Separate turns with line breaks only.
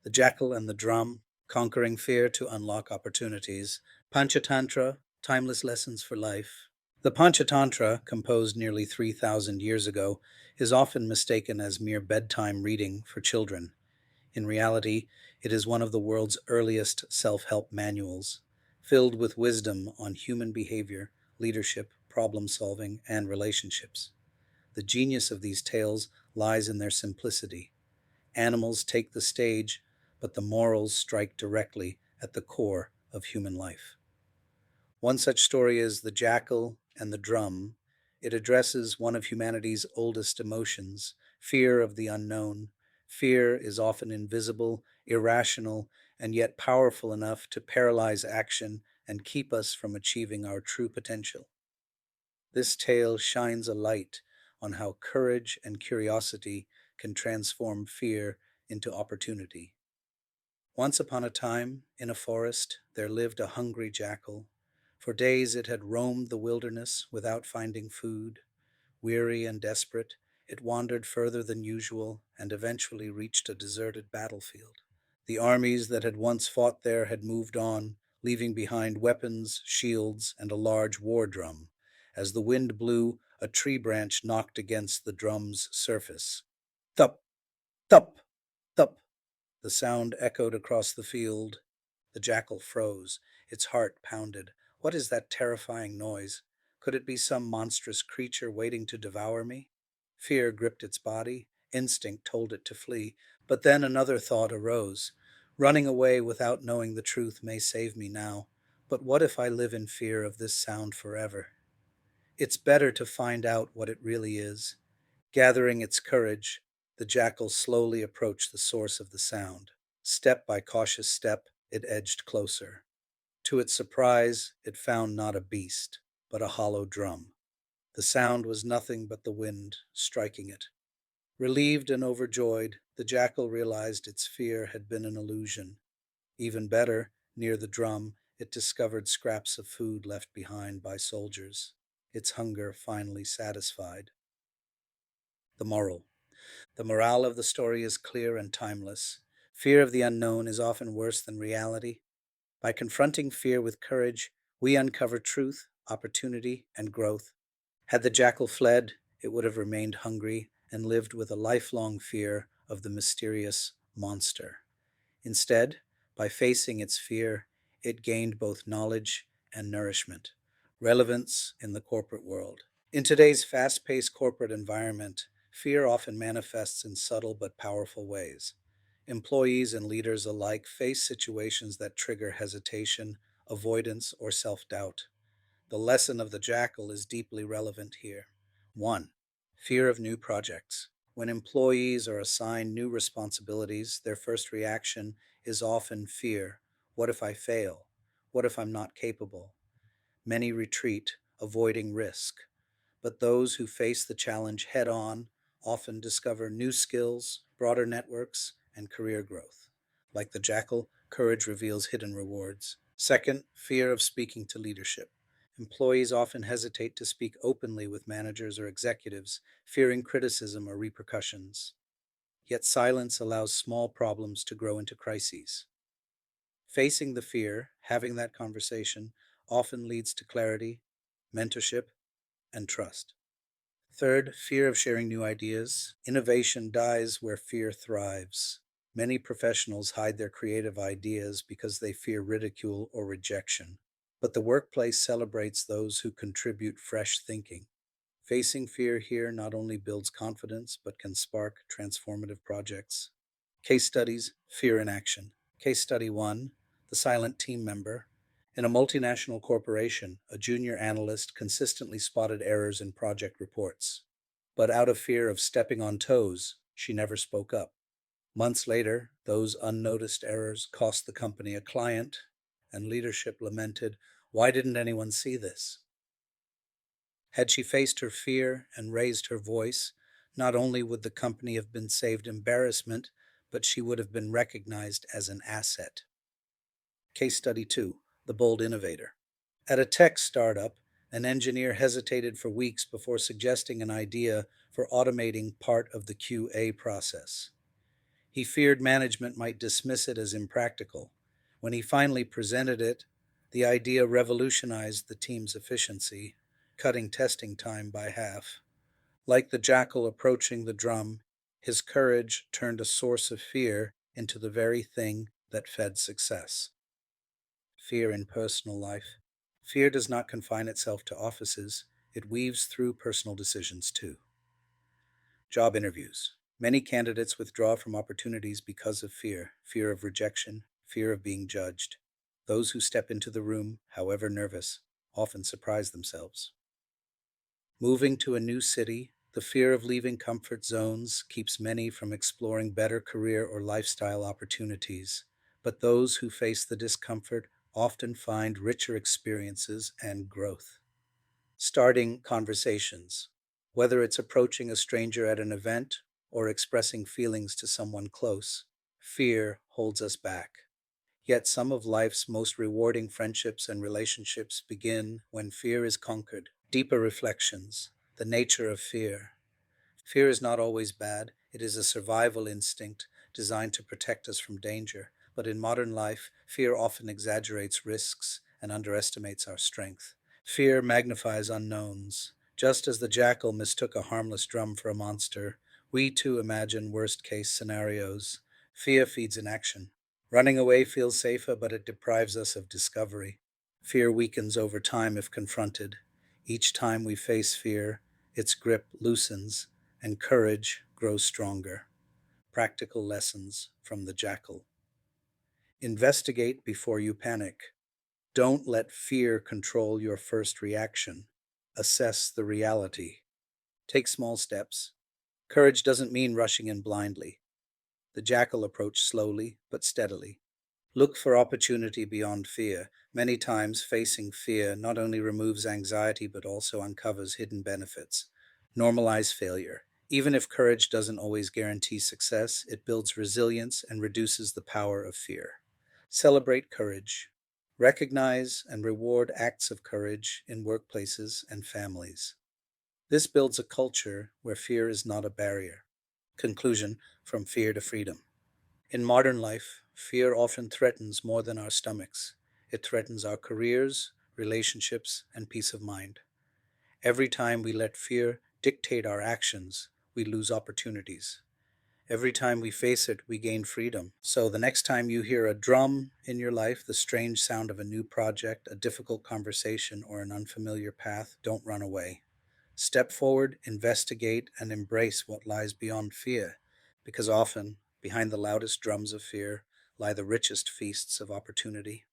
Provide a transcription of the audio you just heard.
The Jackal and the Drum, Conquering Fear to Unlock Opportunities, Panchatantra, Timeless Lessons for Life. The Panchatantra, composed nearly 3,000 years ago, is often mistaken as mere bedtime reading for children. In reality, it is one of the world's earliest self help manuals, filled with wisdom on human behavior, leadership, problem solving, and relationships. The genius of these tales lies in their simplicity. Animals take the stage, but the morals strike directly at the core of human life. One such story is The Jackal and the Drum. It addresses one of humanity's oldest emotions, fear of the unknown. Fear is often invisible, irrational, and yet powerful enough to paralyze action and keep us from achieving our true potential. This tale shines a light on how courage and curiosity can transform fear into opportunity. Once upon a time, in a forest, there lived a hungry jackal. For days it had roamed the wilderness without finding food. Weary and desperate, it wandered further than usual and eventually reached a deserted battlefield. The armies that had once fought there had moved on, leaving behind weapons, shields, and a large war drum. As the wind blew, a tree branch knocked against the drum's surface. Thup, thup, thup. The sound echoed across the field. The jackal froze. Its heart pounded. What is that terrifying noise? Could it be some monstrous creature waiting to devour me? Fear gripped its body. Instinct told it to flee. But then another thought arose. Running away without knowing the truth may save me now. But what if I live in fear of this sound forever? It's better to find out what it really is. Gathering its courage, the jackal slowly approached the source of the sound. Step by cautious step, it edged closer. To its surprise, it found not a beast, but a hollow drum. The sound was nothing but the wind striking it. Relieved and overjoyed, the jackal realized its fear had been an illusion. Even better, near the drum, it discovered scraps of food left behind by soldiers, its hunger finally satisfied. The moral. The morale of the story is clear and timeless. Fear of the unknown is often worse than reality. By confronting fear with courage, we uncover truth, opportunity, and growth. Had the jackal fled, it would have remained hungry and lived with a lifelong fear of the mysterious monster. Instead, by facing its fear, it gained both knowledge and nourishment, relevance in the corporate world. In today's fast paced corporate environment, fear often manifests in subtle but powerful ways. Employees and leaders alike face situations that trigger hesitation, avoidance, or self doubt. The lesson of the jackal is deeply relevant here. 1. Fear of new projects. When employees are assigned new responsibilities, their first reaction is often fear. What if I fail? What if I'm not capable? Many retreat, avoiding risk. But those who face the challenge head on often discover new skills, broader networks, and career growth. Like the jackal, courage reveals hidden rewards. Second, fear of speaking to leadership. Employees often hesitate to speak openly with managers or executives, fearing criticism or repercussions. Yet silence allows small problems to grow into crises. Facing the fear, having that conversation, often leads to clarity, mentorship, and trust. Third, fear of sharing new ideas. Innovation dies where fear thrives. Many professionals hide their creative ideas because they fear ridicule or rejection. But the workplace celebrates those who contribute fresh thinking. Facing fear here not only builds confidence, but can spark transformative projects. Case studies, fear in action. Case study 1, the silent team member. In a multinational corporation, a junior analyst consistently spotted errors in project reports. But out of fear of stepping on toes, she never spoke up. Months later, those unnoticed errors cost the company a client, and leadership lamented, why didn't anyone see this? Had she faced her fear and raised her voice, not only would the company have been saved embarrassment, but she would have been recognized as an asset. Case study 2, the bold innovator. At a tech startup, an engineer hesitated for weeks before suggesting an idea for automating part of the QA process. He feared management might dismiss it as impractical. When he finally presented it, the idea revolutionized the team's efficiency, cutting testing time by half. Like the jackal approaching the drum, his courage turned a source of fear into the very thing that fed success. Fear in personal life. Fear does not confine itself to offices, it weaves through personal decisions too. Job interviews. Many candidates withdraw from opportunities because of fear of rejection, fear of being judged. Those who step into the room, however nervous, often surprise themselves. Moving to a new city, the fear of leaving comfort zones keeps many from exploring better career or lifestyle opportunities, but those who face the discomfort often find richer experiences and growth. Starting conversations, whether it's approaching a stranger at an event or expressing feelings to someone close, fear holds us back. Yet some of life's most rewarding friendships and relationships begin when fear is conquered. Deeper reflections, the nature of fear. Fear is not always bad, it is a survival instinct designed to protect us from danger. But in modern life, fear often exaggerates risks and underestimates our strength. Fear magnifies unknowns. Just as the jackal mistook a harmless drum for a monster, we too imagine worst case scenarios. Fear feeds inaction. Running away feels safer, but it deprives us of discovery. Fear weakens over time if confronted. Each time we face fear, its grip loosens and courage grows stronger. Practical lessons from the jackal. Investigate before you panic. Don't let fear control your first reaction. Assess the reality. Take small steps. Courage doesn't mean rushing in blindly. The jackal approached slowly but steadily. Look for opportunity beyond fear. Many times, facing fear not only removes anxiety but also uncovers hidden benefits. Normalize failure. Even if courage doesn't always guarantee success, it builds resilience and reduces the power of fear. Celebrate courage. Recognize and reward acts of courage in workplaces and families. This builds a culture where fear is not a barrier. Conclusion: from fear to freedom. In modern life, fear often threatens more than our stomachs. It threatens our careers, relationships, and peace of mind. Every time we let fear dictate our actions, we lose opportunities. Every time we face it, we gain freedom. So the next time you hear a drum in your life, the strange sound of a new project, a difficult conversation, or an unfamiliar path, don't run away. Step forward, investigate, and embrace what lies beyond fear, because often, behind the loudest drums of fear, lie the richest feasts of opportunity.